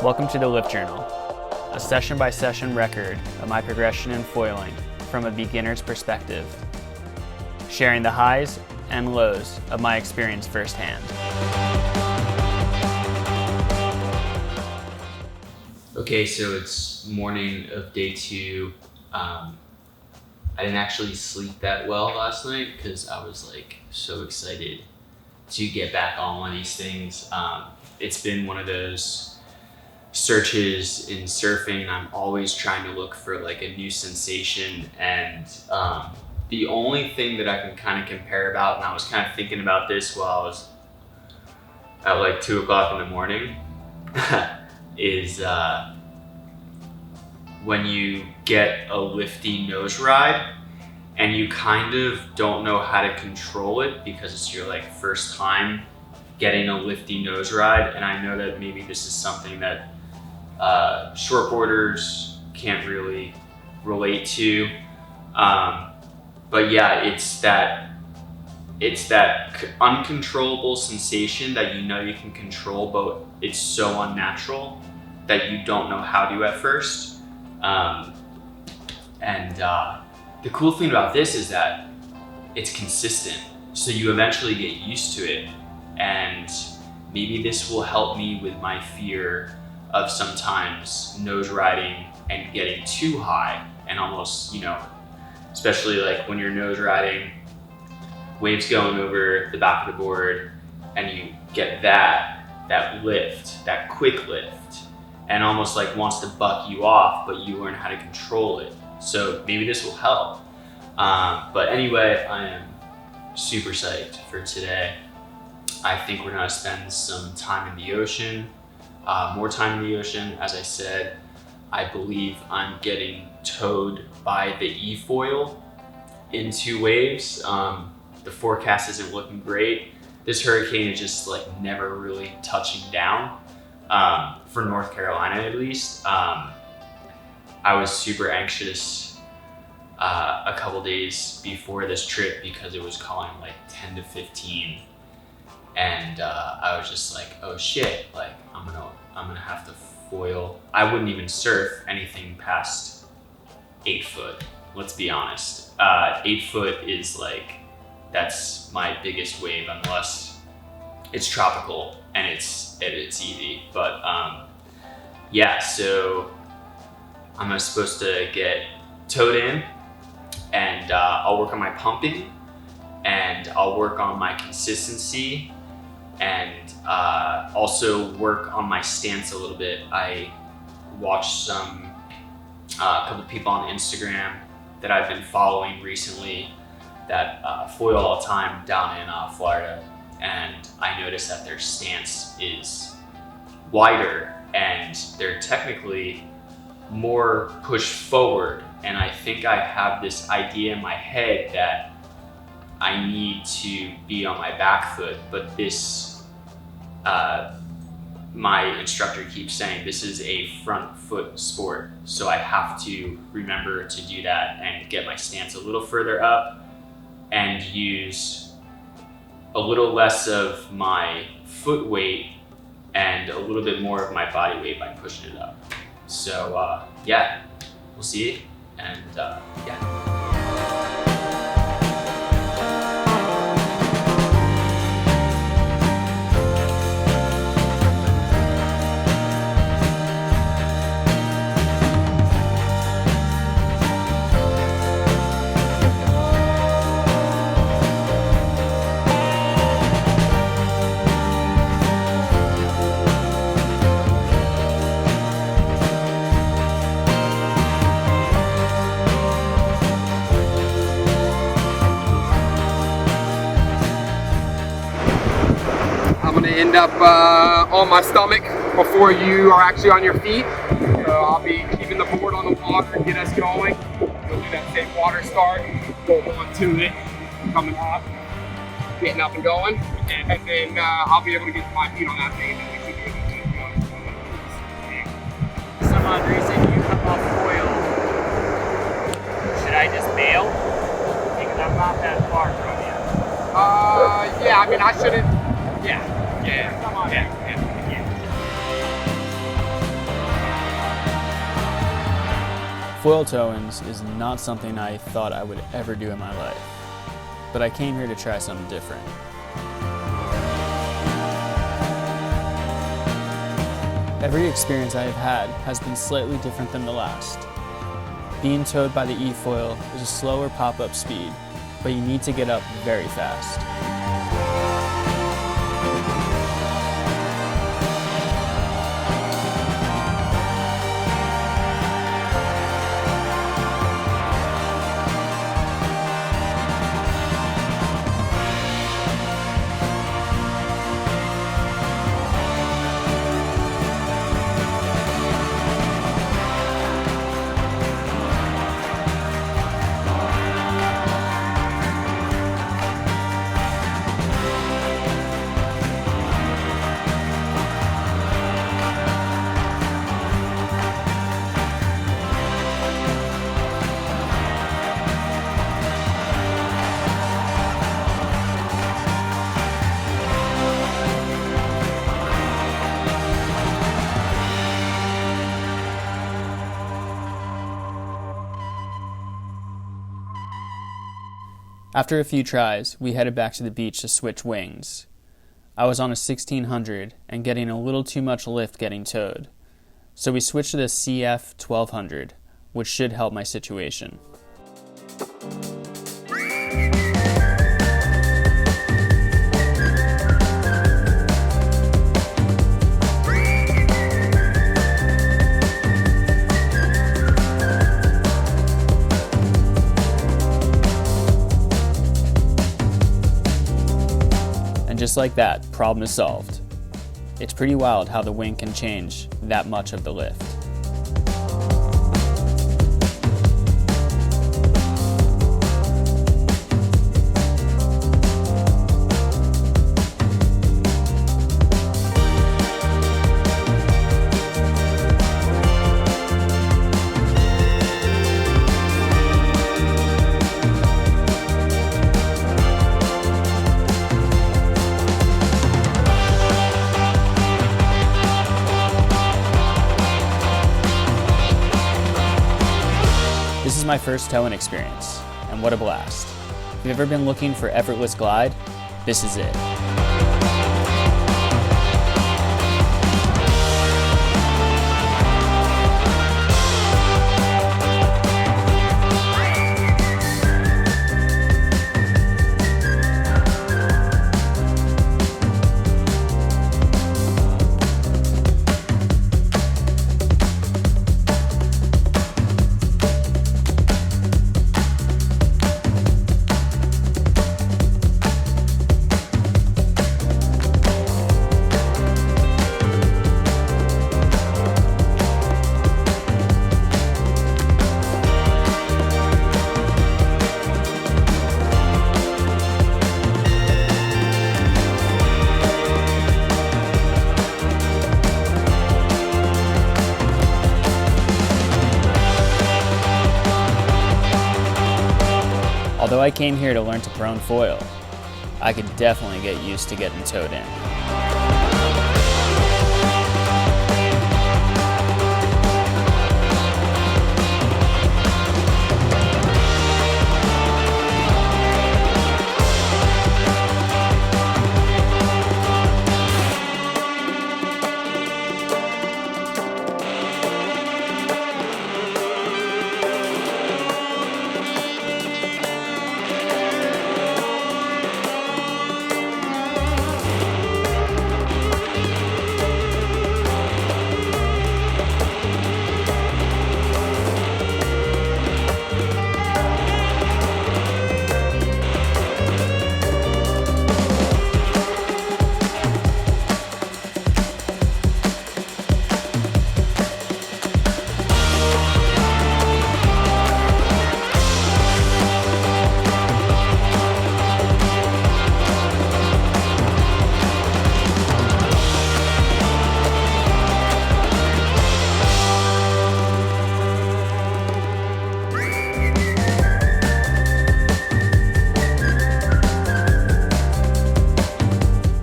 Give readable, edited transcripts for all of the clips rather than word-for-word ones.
Welcome to the Lift Journal, a session-by-session record of my progression in foiling from a beginner's perspective, sharing the highs and lows of my experience firsthand. Okay, so it's morning of day 2. I didn't actually sleep that well last night because I was so excited to get back on one of these things. It's been one of those searches in surfing. I'm always trying to look for a new sensation, and the only thing that I can kind of compare about, and I was kind of thinking about this while I was at 2 o'clock in the morning, is when you get a lifty nose ride and you kind of don't know how to control it because it's your first time getting a lifty nose ride. And I know that maybe this is something that shortboarders can't really relate to, but yeah, it's that uncontrollable sensation that you know you can control, but it's so unnatural that you don't know how to at first. The cool thing about this is that it's consistent, so you eventually get used to it, and maybe this will help me with my fear of sometimes nose riding and getting too high and almost, especially when you're nose riding, waves going over the back of the board, and you get that lift, that quick lift, and almost wants to buck you off, but you learn how to control it. So maybe this will help. But anyway, I am super psyched for today. I think we're gonna spend some time in the ocean, more time in the ocean. As I said, I believe I'm getting towed by the Efoil into waves. The forecast isn't looking great. This hurricane is just never really touching down, for North Carolina at least. I was super anxious a couple days before this trip because it was calling 10 to 15. And I was just oh shit, I'm gonna have to foil. I wouldn't even surf anything past 8 foot, let's be honest. 8 foot is that's my biggest wave, unless it's tropical and it's easy. But yeah, so I'm supposed to get towed in, and I'll work on my pumping, and I'll work on my consistency, and also work on my stance a little bit. I watched a couple people on Instagram that I've been following recently that foil all the time down in Florida, and I noticed that their stance is wider and they're technically more pushed forward. And I think I have this idea in my head that I need to be on my back foot, but this, my instructor keeps saying this is a front foot sport. So I have to remember to do that and get my stance a little further up and use a little less of my foot weight and a little bit more of my body weight by pushing it up. So yeah, we'll see. And yeah. End up on my stomach before you are actually on your feet. So I'll be keeping the board on the water and get us going. We'll do that same water start, go on to it, coming up, getting up and going, and then I'll be able to get my feet on that thing, and then we should be able to go. Some odd reason you come off foil. Should I just bail? Because I'm not that far from you. Yeah, I mean, I shouldn't, yeah. Come on. Yeah. Foil tow-ins is not something I thought I would ever do in my life, but I came here to try something different. Every experience I have had has been slightly different than the last. Being towed by the Efoil is a slower pop-up speed, but you need to get up very fast. After a few tries, we headed back to the beach to switch wings. I was on a 1600 and getting a little too much lift getting towed, so we switched to the CF 1200, which should help my situation. Just like that, problem is solved. It's pretty wild how the wing can change that much of the lift. This is my first towing experience, and what a blast. If you've ever been looking for effortless glide, this is it. Although I came here to learn to prone foil, I could definitely get used to getting towed in.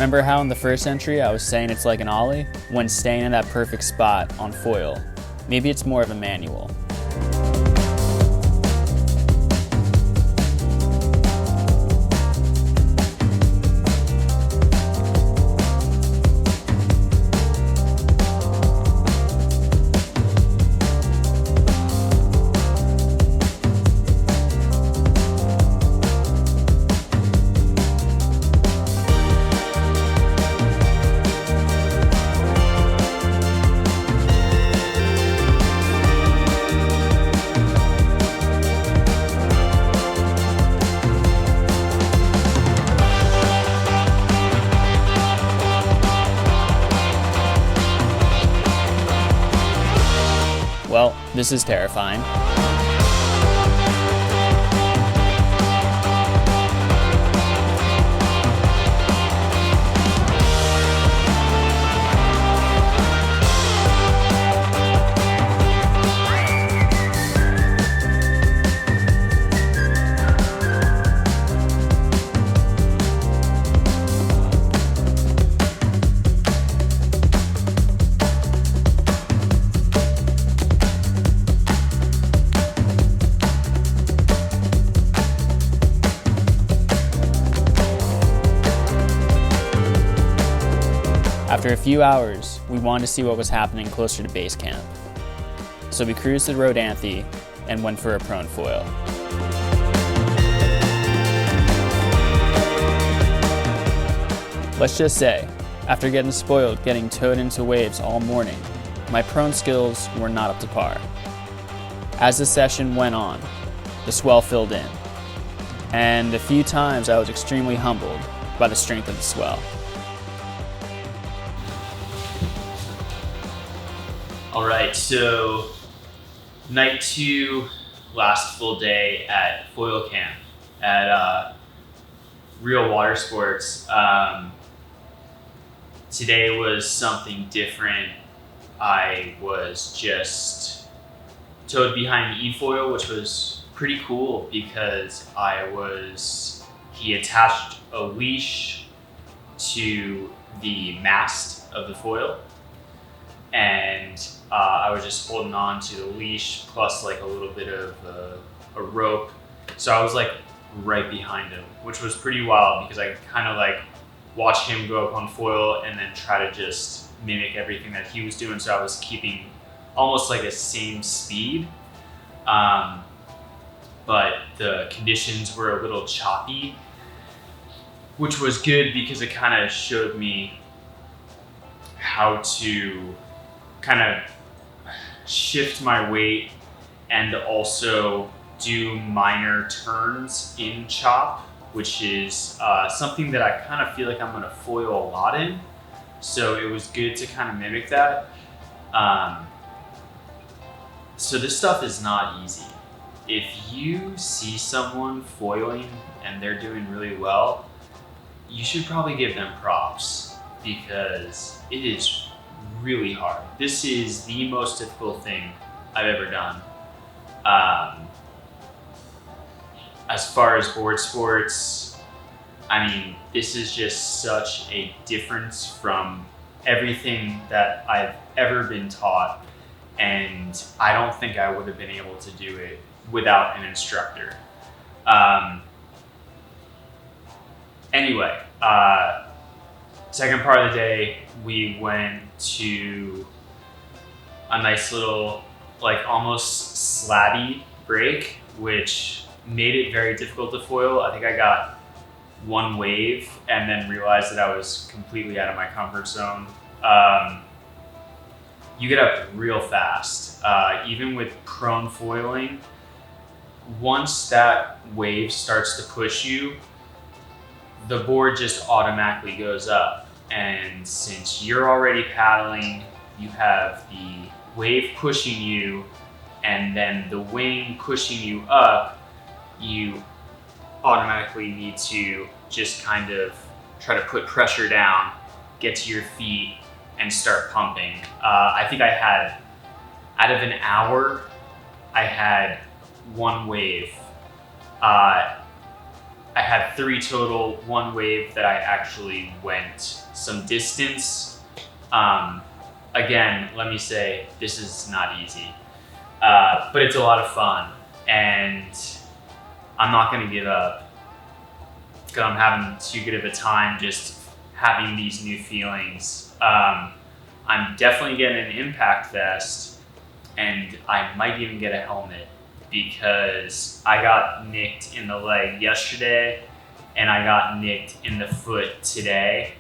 Remember how in the first entry I was saying it's like an ollie? When staying in that perfect spot on foil. Maybe it's more of a manual. This is terrifying. After a few hours, we wanted to see what was happening closer to base camp. So we cruised the road Anthe and went for a prone foil. Let's just say, after getting spoiled getting towed into waves all morning, my prone skills were not up to par. As the session went on, the swell filled in, and a few times I was extremely humbled by the strength of the swell. All right, so night 2, last full day at foil camp at Real Watersports. Today was something different. I was just towed behind the Efoil, which was pretty cool because he attached a leash to the mast of the foil, and I was just holding on to the leash plus like a little bit of a rope. So I was like right behind him, which was pretty wild because I kind of like watched him go up on foil and then try to just mimic everything that he was doing. So I was keeping almost like the same speed. But the conditions were a little choppy, which was good because it kind of showed me how to kind of shift my weight and also do minor turns in chop, which is something that I kind of feel like I'm going to foil a lot in. So it was good to kind of mimic that. So this stuff is not easy. If you see someone foiling and they're doing really well, you should probably give them props because it is really hard. This is the most difficult thing I've ever done. As far as board sports, I mean, this is just such a difference from everything that I've ever been taught, and I don't think I would have been able to do it without an instructor. Anyway, second part of the day, we went to a nice little, like almost slabby break, which made it very difficult to foil. I think I got one wave and then realized that I was completely out of my comfort zone. You get up real fast. Even with prone foiling, once that wave starts to push you, the board just automatically goes up. And since you're already paddling, you have the wave pushing you and then the wing pushing you up, you automatically need to just kind of try to put pressure down, get to your feet, and start pumping. I think I had, out of an hour, I had one wave. I had 3 total, 1 wave that I actually went some distance. Again, let me say, this is not easy, but it's a lot of fun, and I'm not gonna give up because I'm having too good of a time just having these new feelings. I'm definitely getting an impact vest, and I might even get a helmet because I got nicked in the leg yesterday and I got nicked in the foot today,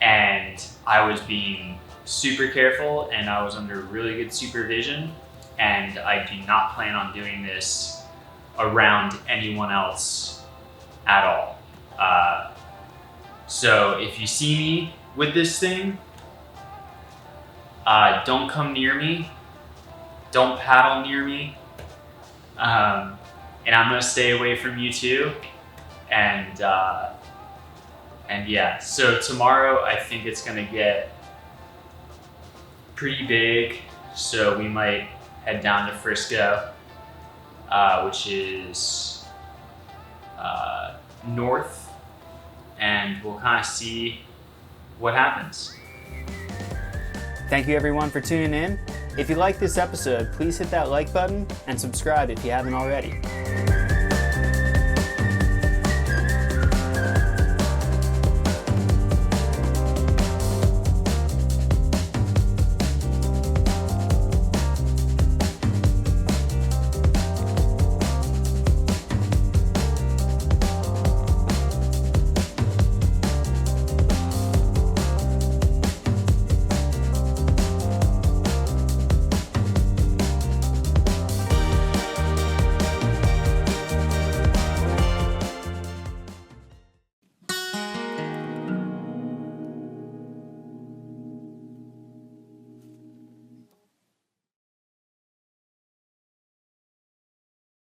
and I was being super careful and I was under really good supervision, and I do not plan on doing this around anyone else at all. So if you see me with this thing, don't come near me. don't paddle near me. And I'm gonna stay away from you too. And yeah, so tomorrow I think it's gonna get pretty big. So we might head down to Frisco, which is north, and we'll kind of see what happens. Thank you everyone for tuning in. If you like this episode, please hit that like button and subscribe if you haven't already.